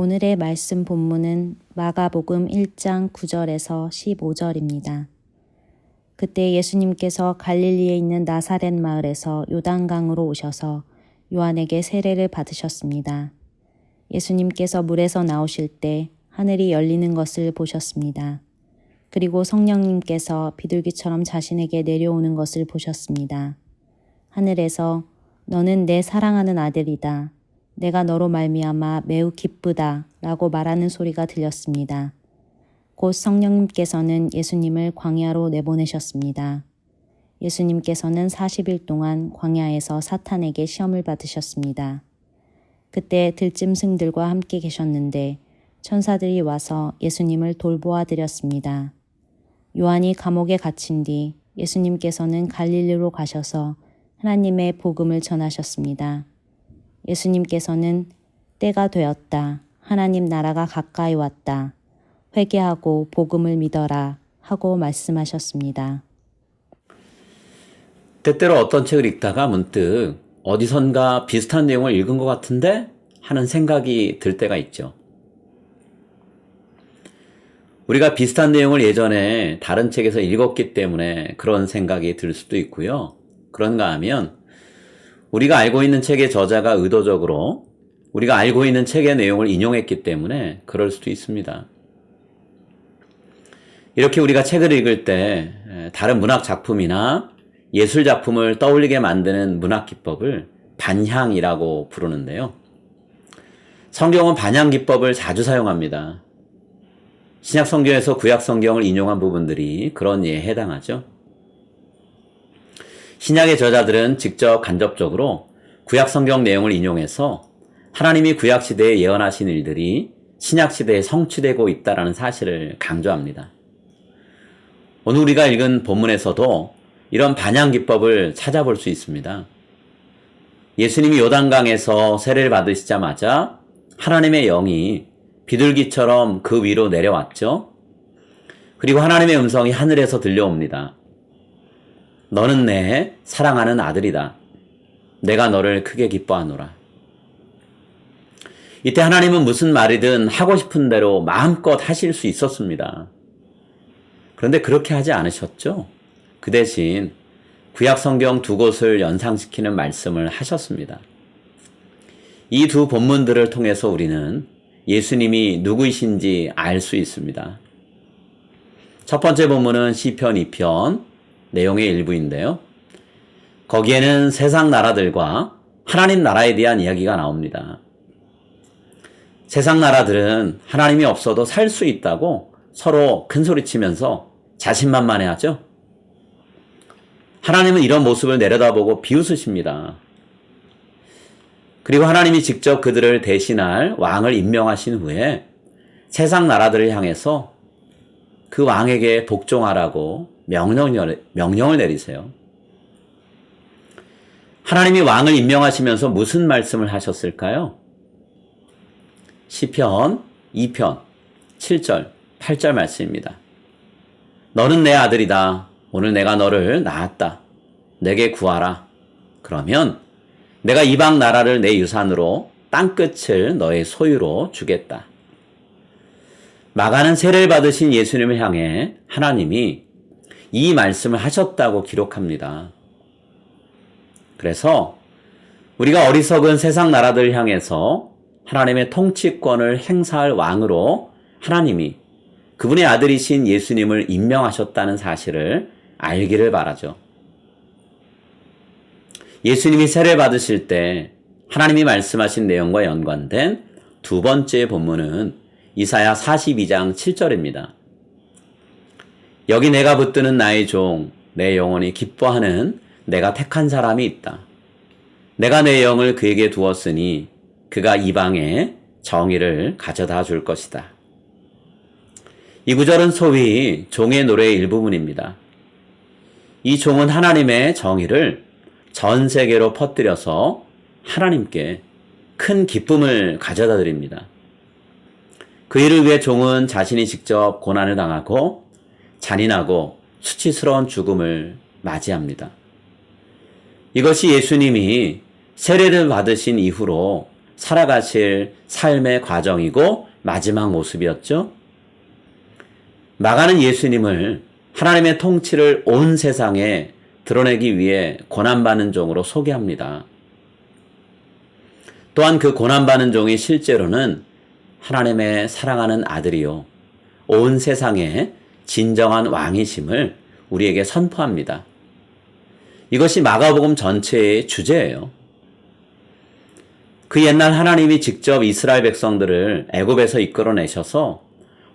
오늘의 말씀 본문은 마가복음 1장 9절에서 15절입니다. 그때 예수님께서 갈릴리에 있는 나사렛 마을에서 요단강으로 오셔서 요한에게 세례를 받으셨습니다. 예수님께서 물에서 나오실 때 하늘이 열리는 것을 보셨습니다. 그리고 성령님께서 비둘기처럼 자신에게 내려오는 것을 보셨습니다. 하늘에서 너는 내 사랑하는 아들이다. 내가 너로 말미암아 매우 기쁘다 라고 말하는 소리가 들렸습니다. 곧 성령님께서는 예수님을 광야로 내보내셨습니다. 예수님께서는 40일 동안 광야에서 사탄에게 시험을 받으셨습니다. 그때 들짐승들과 함께 계셨는데 천사들이 와서 예수님을 돌보아 드렸습니다. 요한이 감옥에 갇힌 뒤 예수님께서는 갈릴리로 가셔서 하나님의 복음을 전하셨습니다. 예수님께서는 때가 되었다. 하나님 나라가 가까이 왔다. 회개하고 복음을 믿어라 하고 말씀하셨습니다. 때때로 어떤 책을 읽다가 문득 어디선가 비슷한 내용을 읽은 것 같은데 하는 생각이 들 때가 있죠. 우리가 비슷한 내용을 예전에 다른 책에서 읽었기 때문에 그런 생각이 들 수도 있고요. 그런가 하면 우리가 알고 있는 책의 저자가 의도적으로 우리가 알고 있는 책의 내용을 인용했기 때문에 그럴 수도 있습니다. 이렇게 우리가 책을 읽을 때 다른 문학 작품이나 예술 작품을 떠올리게 만드는 문학 기법을 반향이라고 부르는데요. 성경은 반향 기법을 자주 사용합니다. 신약 성경에서 구약 성경을 인용한 부분들이 그런 예에 해당하죠. 신약의 저자들은 직접 간접적으로 구약 성경 내용을 인용해서 하나님이 구약 시대에 예언하신 일들이 신약 시대에 성취되고 있다는 사실을 강조합니다. 오늘 우리가 읽은 본문에서도 이런 반향 기법을 찾아볼 수 있습니다. 예수님이 요단강에서 세례를 받으시자마자 하나님의 영이 비둘기처럼 그 위로 내려왔죠. 그리고 하나님의 음성이 하늘에서 들려옵니다. 너는 내 사랑하는 아들이다. 내가 너를 크게 기뻐하노라. 이때 하나님은 무슨 말이든 하고 싶은 대로 마음껏 하실 수 있었습니다. 그런데 그렇게 하지 않으셨죠? 그 대신 구약 성경 두 곳을 연상시키는 말씀을 하셨습니다. 이 두 본문들을 통해서 우리는 예수님이 누구이신지 알 수 있습니다. 첫 번째 본문은 시편 2편 내용의 일부인데요. 거기에는 세상 나라들과 하나님 나라에 대한 이야기가 나옵니다. 세상 나라들은 하나님이 없어도 살 수 있다고 서로 큰소리치면서 자신만만해하죠. 하나님은 이런 모습을 내려다보고 비웃으십니다. 그리고 하나님이 직접 그들을 대신할 왕을 임명하신 후에 세상 나라들을 향해서 그 왕에게 복종하라고 명령을 내리세요. 하나님이 왕을 임명하시면서 무슨 말씀을 하셨을까요? 시편 2편 7절 8절 말씀입니다. 너는 내 아들이다. 오늘 내가 너를 낳았다. 내게 구하라. 그러면 내가 이방 나라를 내 유산으로 땅끝을 너의 소유로 주겠다. 마가는 세례를 받으신 예수님을 향해 하나님이 이 말씀을 하셨다고 기록합니다. 그래서 우리가 어리석은 세상 나라들을 향해서 하나님의 통치권을 행사할 왕으로 하나님이 그분의 아들이신 예수님을 임명하셨다는 사실을 알기를 바라죠. 예수님이 세례 받으실 때 하나님이 말씀하신 내용과 연관된 두 번째 본문은 이사야 42장 7절입니다. 여기 내가 붙드는 나의 종, 내 영혼이 기뻐하는 내가 택한 사람이 있다. 내가 내 영을 그에게 두었으니 그가 이방에 정의를 가져다 줄 것이다. 이 구절은 소위 종의 노래의 일부분입니다. 이 종은 하나님의 정의를 전 세계로 퍼뜨려서 하나님께 큰 기쁨을 가져다 드립니다. 그 일을 위해 종은 자신이 직접 고난을 당하고 잔인하고 수치스러운 죽음을 맞이합니다. 이것이 예수님이 세례를 받으신 이후로 살아가실 삶의 과정이고 마지막 모습이었죠. 마가는 예수님을 하나님의 통치를 온 세상에 드러내기 위해 고난받는 종으로 소개합니다. 또한 그 고난받는 종이 실제로는 하나님의 사랑하는 아들이요, 온 세상의 진정한 왕이심을 우리에게 선포합니다. 이것이 마가복음 전체의 주제예요. 그 옛날 하나님이 직접 이스라엘 백성들을 애굽에서 이끌어내셔서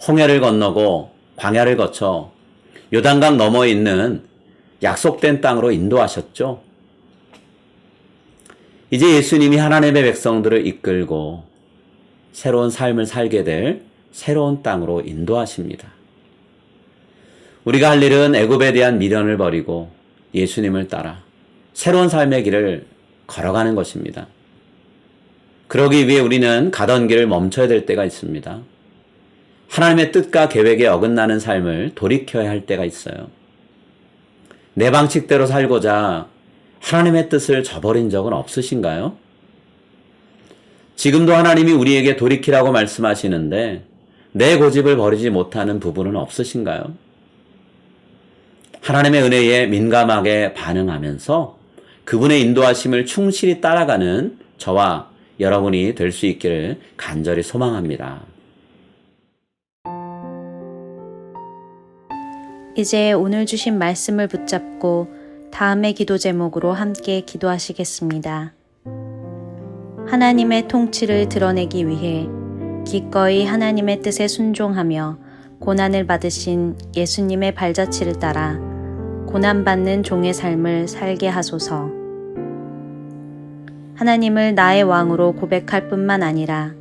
홍해를 건너고 광야를 거쳐 요단강 너머에 있는 약속된 땅으로 인도하셨죠. 이제 예수님이 하나님의 백성들을 이끌고 새로운 삶을 살게 될 새로운 땅으로 인도하십니다. 우리가 할 일은 애굽에 대한 미련을 버리고 예수님을 따라 새로운 삶의 길을 걸어가는 것입니다. 그러기 위해 우리는 가던 길을 멈춰야 될 때가 있습니다. 하나님의 뜻과 계획에 어긋나는 삶을 돌이켜야 할 때가 있어요. 내 방식대로 살고자 하나님의 뜻을 저버린 적은 없으신가요? 지금도 하나님이 우리에게 돌이키라고 말씀하시는데 내 고집을 버리지 못하는 부분은 없으신가요? 하나님의 은혜에 민감하게 반응하면서 그분의 인도하심을 충실히 따라가는 저와 여러분이 될 수 있기를 간절히 소망합니다. 이제 오늘 주신 말씀을 붙잡고 다음의 기도 제목으로 함께 기도하시겠습니다. 하나님의 통치를 드러내기 위해 기꺼이 하나님의 뜻에 순종하며 고난을 받으신 예수님의 발자취를 따라 고난받는 종의 삶을 살게 하소서. 하나님을 나의 왕으로 고백할 뿐만 아니라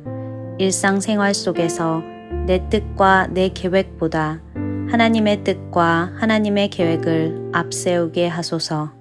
일상생활 속에서 내 뜻과 내 계획보다 하나님의 뜻과 하나님의 계획을 앞세우게 하소서.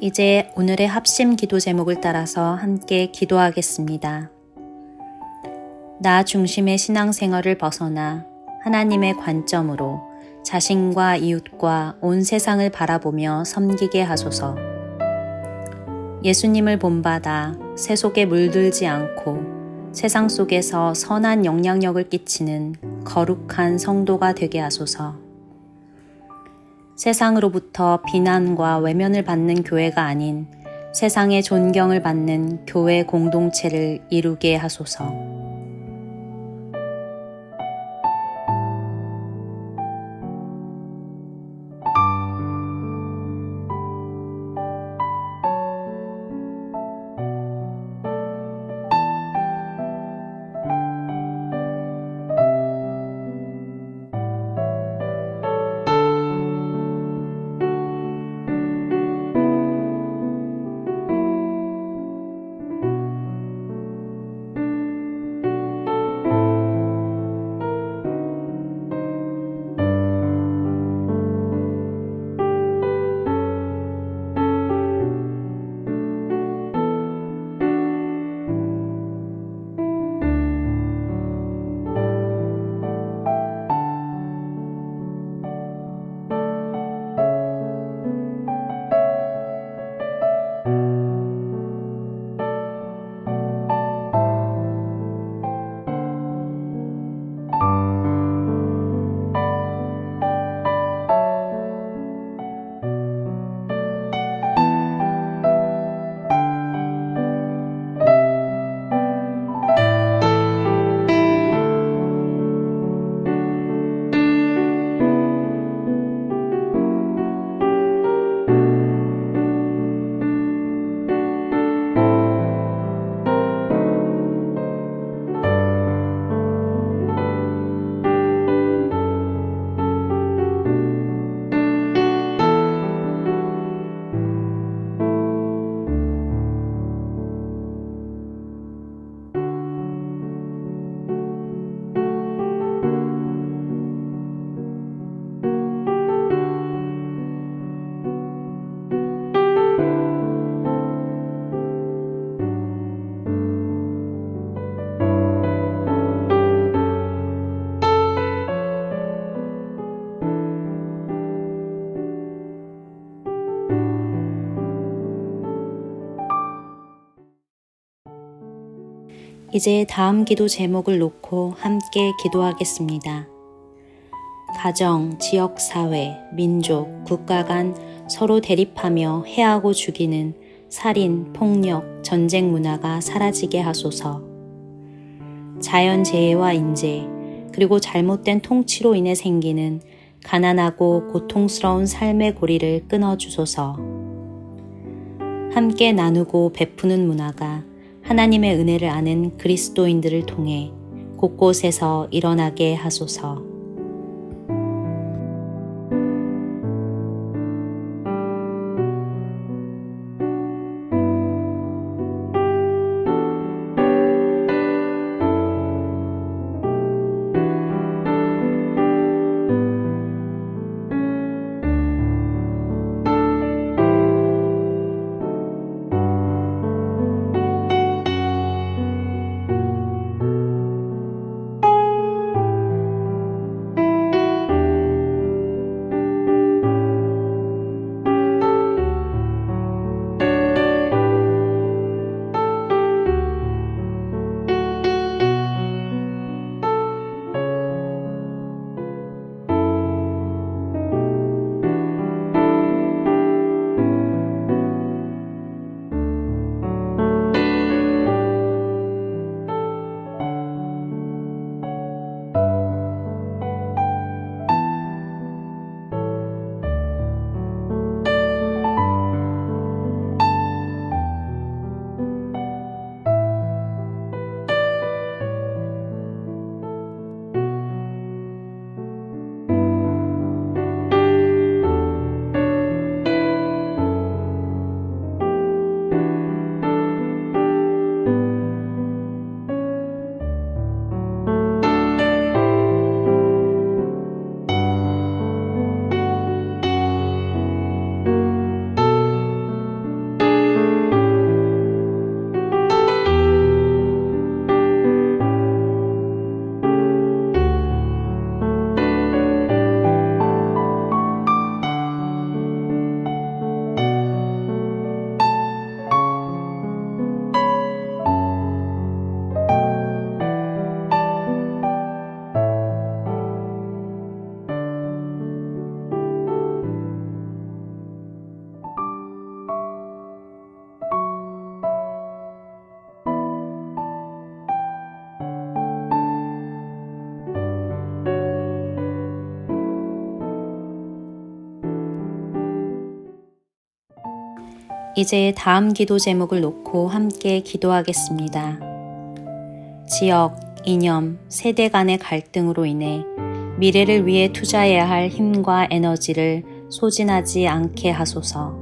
이제 오늘의 합심 기도 제목을 따라서 함께 기도하겠습니다. 나 중심의 신앙생활을 벗어나 하나님의 관점으로 자신과 이웃과 온 세상을 바라보며 섬기게 하소서. 예수님을 본받아 세속에 물들지 않고 세상 속에서 선한 영향력을 끼치는 거룩한 성도가 되게 하소서. 세상으로부터 비난과 외면을 받는 교회가 아닌 세상의 존경을 받는 교회 공동체를 이루게 하소서. 이제 다음 기도 제목을 놓고 함께 기도하겠습니다. 가정, 지역, 사회, 민족, 국가 간 서로 대립하며 해하고 죽이는 살인, 폭력, 전쟁 문화가 사라지게 하소서. 자연재해와 인재, 그리고 잘못된 통치로 인해 생기는 가난하고 고통스러운 삶의 고리를 끊어주소서. 함께 나누고 베푸는 문화가 하나님의 은혜를 아는 그리스도인들을 통해 곳곳에서 일어나게 하소서. 이제 다음 기도 제목을 놓고 함께 기도하겠습니다. 지역, 이념, 세대 간의 갈등으로 인해 미래를 위해 투자해야 할 힘과 에너지를 소진하지 않게 하소서.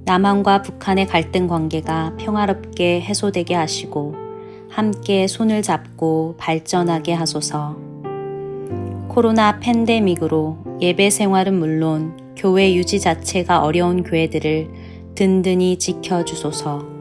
남한과 북한의 갈등 관계가 평화롭게 해소되게 하시고 함께 손을 잡고 발전하게 하소서. 코로나 팬데믹으로 예배 생활은 물론 교회 유지 자체가 어려운 교회들을 든든히 지켜주소서.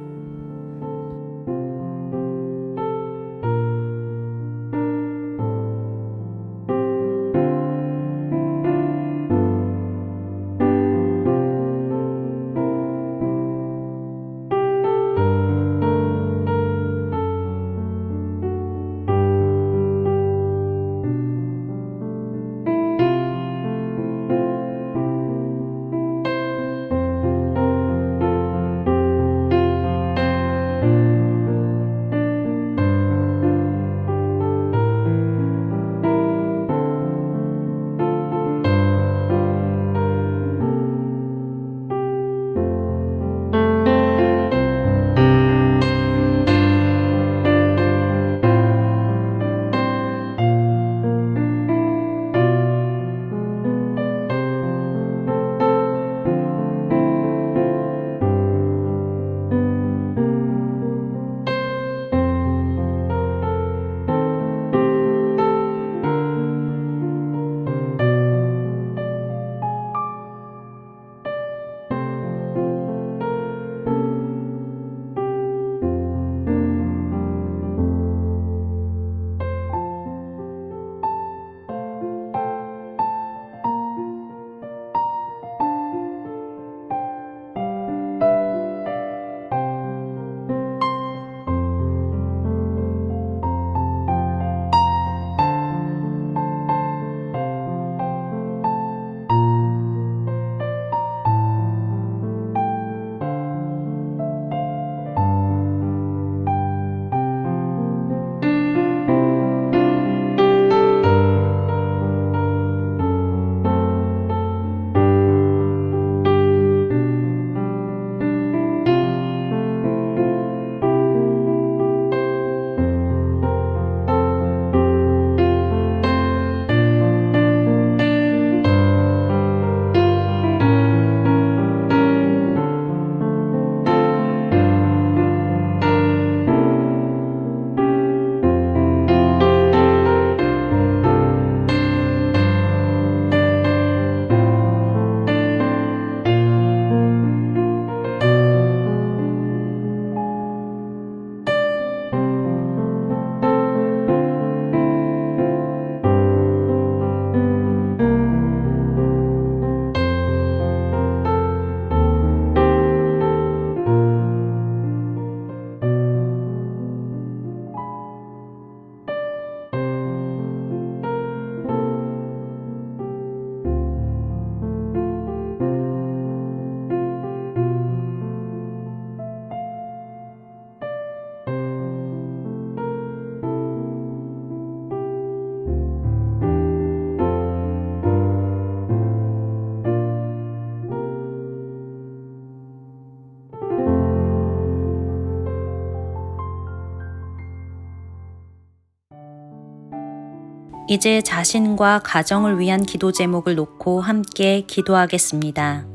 이제 자신과 가정을 위한 기도 제목을 놓고 함께 기도하겠습니다.